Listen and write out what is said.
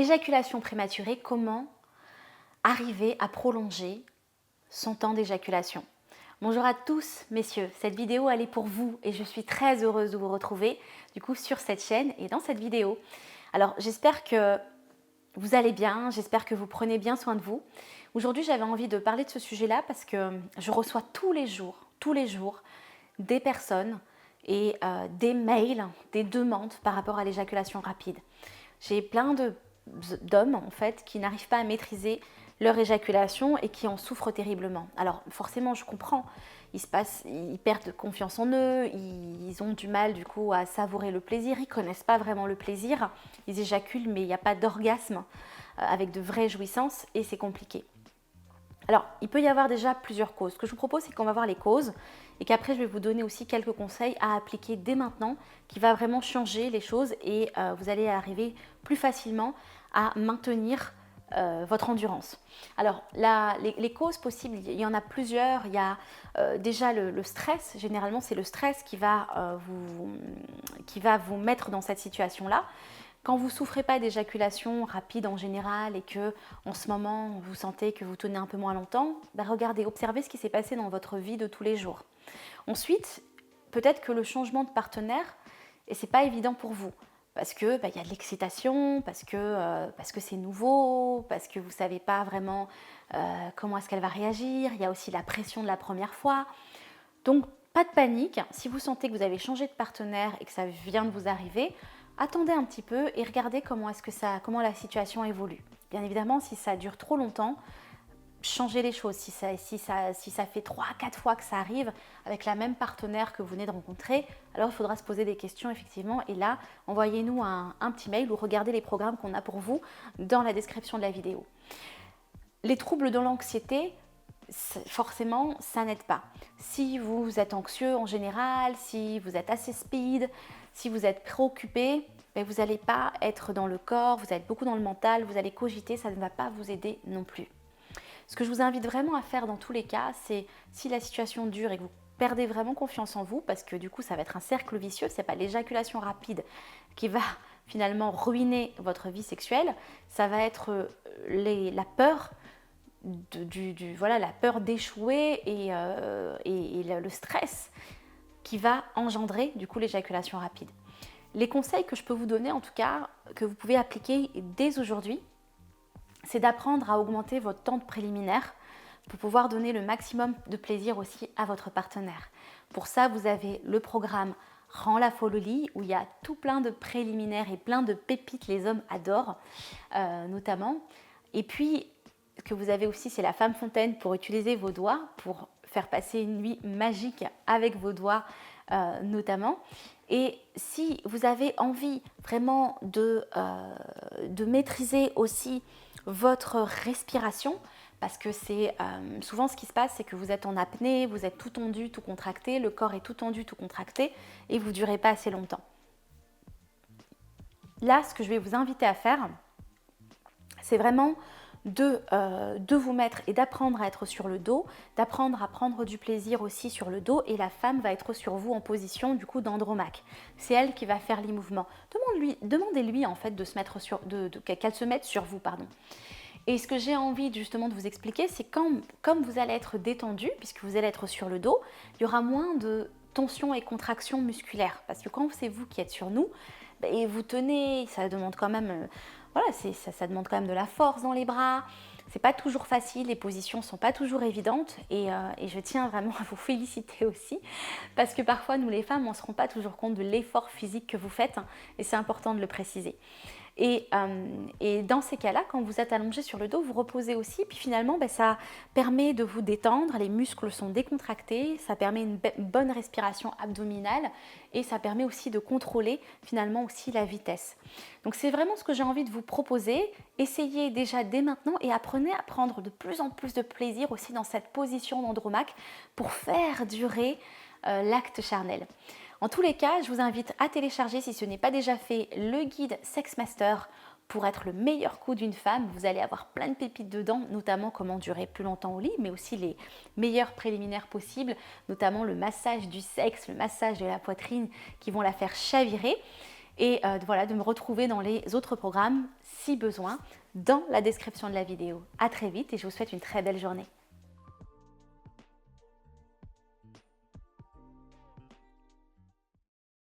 Éjaculation prématurée, comment arriver à prolonger son temps d'éjaculation? Bonjour à tous messieurs, cette vidéo elle est pour vous et je suis très heureuse de vous retrouver du coup sur cette chaîne et dans cette vidéo. Alors j'espère que vous allez bien, j'espère que vous prenez bien soin de vous. Aujourd'hui j'avais envie de parler de ce sujet-là parce que je reçois tous les jours des personnes et des mails, des demandes par rapport à l'éjaculation rapide. J'ai plein d'hommes en fait qui n'arrivent pas à maîtriser leur éjaculation et qui en souffrent terriblement. Alors forcément je comprends, ils perdent confiance en eux, ils ont du mal du coup à savourer le plaisir, ils connaissent pas vraiment le plaisir, ils éjaculent mais il n'y a pas d'orgasme avec de vraies jouissances et c'est compliqué. Alors, il peut y avoir déjà plusieurs causes. Ce que je vous propose, c'est qu'on va voir les causes et qu'après, je vais vous donner aussi quelques conseils à appliquer dès maintenant qui va vraiment changer les choses et vous allez arriver plus facilement à maintenir votre endurance. Alors, les causes possibles, il y en a plusieurs. Il y a déjà le stress. Généralement, c'est le stress qui va vous mettre dans cette situation-là. Quand vous ne souffrez pas d'éjaculation rapide en général et que en ce moment vous sentez que vous tenez un peu moins longtemps, regardez, observez ce qui s'est passé dans votre vie de tous les jours. Ensuite, peut-être que le changement de partenaire, et c'est pas évident pour vous, parce que y a de l'excitation, parce que c'est nouveau, parce que vous ne savez pas vraiment comment est-ce qu'elle va réagir, il y a aussi la pression de la première fois. Donc pas de panique, si vous sentez que vous avez changé de partenaire et que ça vient de vous arriver, attendez un petit peu et regardez comment la situation évolue. Bien évidemment, si ça dure trop longtemps, changez les choses. Si ça fait 3-4 fois que ça arrive avec la même partenaire que vous venez de rencontrer, alors il faudra se poser des questions effectivement. Et là, envoyez-nous un petit mail ou regardez les programmes qu'on a pour vous dans la description de la vidéo. Les troubles de l'anxiété, forcément, ça n'aide pas. Si vous êtes anxieux en général, si vous êtes assez speed, si vous êtes préoccupé, vous n'allez pas être dans le corps, vous êtes beaucoup dans le mental, vous allez cogiter, ça ne va pas vous aider non plus. Ce que je vous invite vraiment à faire dans tous les cas, c'est si la situation dure et que vous perdez vraiment confiance en vous, parce que du coup ça va être un cercle vicieux, ce n'est pas l'éjaculation rapide qui va finalement ruiner votre vie sexuelle, ça va être la peur la peur d'échouer et le stress qui va engendrer du coup l'éjaculation rapide. Les conseils que je peux vous donner en tout cas, que vous pouvez appliquer dès aujourd'hui, c'est d'apprendre à augmenter votre temps de préliminaire pour pouvoir donner le maximum de plaisir aussi à votre partenaire. Pour ça, vous avez le programme Rends la folle au lit où il y a tout plein de préliminaires et plein de pépites, les hommes adorent notamment. Et puis, ce que vous avez aussi, c'est la femme fontaine pour utiliser vos doigts, pour faire passer une nuit magique avec vos doigts notamment. Et si vous avez envie vraiment de maîtriser aussi votre respiration, parce que c'est souvent ce qui se passe, c'est que vous êtes en apnée, vous êtes tout tendu, tout contracté, le corps est tout tendu, tout contracté, et vous ne durez pas assez longtemps. Là, ce que je vais vous inviter à faire, c'est vraiment de vous mettre et d'apprendre à être sur le dos, d'apprendre à prendre du plaisir aussi sur le dos, et la femme va être sur vous en position du coup d'andromaque. C'est elle qui va faire les mouvements. Demandez-lui en fait qu'elle se mette sur vous, pardon. Et ce que j'ai envie justement de vous expliquer, c'est comme vous allez être détendu, puisque vous allez être sur le dos, il y aura moins de tension et contraction musculaire, parce que quand c'est vous qui êtes sur nous, et vous tenez, ça demande quand même ça demande quand même de la force dans les bras. C'est pas toujours facile, les positions sont pas toujours évidentes et je tiens vraiment à vous féliciter aussi parce que parfois nous les femmes on se rend pas toujours compte de l'effort physique que vous faites et c'est important de le préciser. Et dans ces cas-là, quand vous êtes allongé sur le dos, vous reposez aussi, puis finalement ça permet de vous détendre, les muscles sont décontractés, ça permet une bonne respiration abdominale et ça permet aussi de contrôler finalement aussi la vitesse. Donc c'est vraiment ce que j'ai envie de vous proposer, essayez déjà dès maintenant et apprenez à prendre de plus en plus de plaisir aussi dans cette position d'andromaque pour faire durer l'acte charnel. En tous les cas, je vous invite à télécharger, si ce n'est pas déjà fait, le guide Sex Master pour être le meilleur coup d'une femme. Vous allez avoir plein de pépites dedans, notamment comment durer plus longtemps au lit, mais aussi les meilleurs préliminaires possibles, notamment le massage du sexe, le massage de la poitrine qui vont la faire chavirer. et voilà, de me retrouver dans les autres programmes si besoin dans la description de la vidéo. À très vite et je vous souhaite une très belle journée.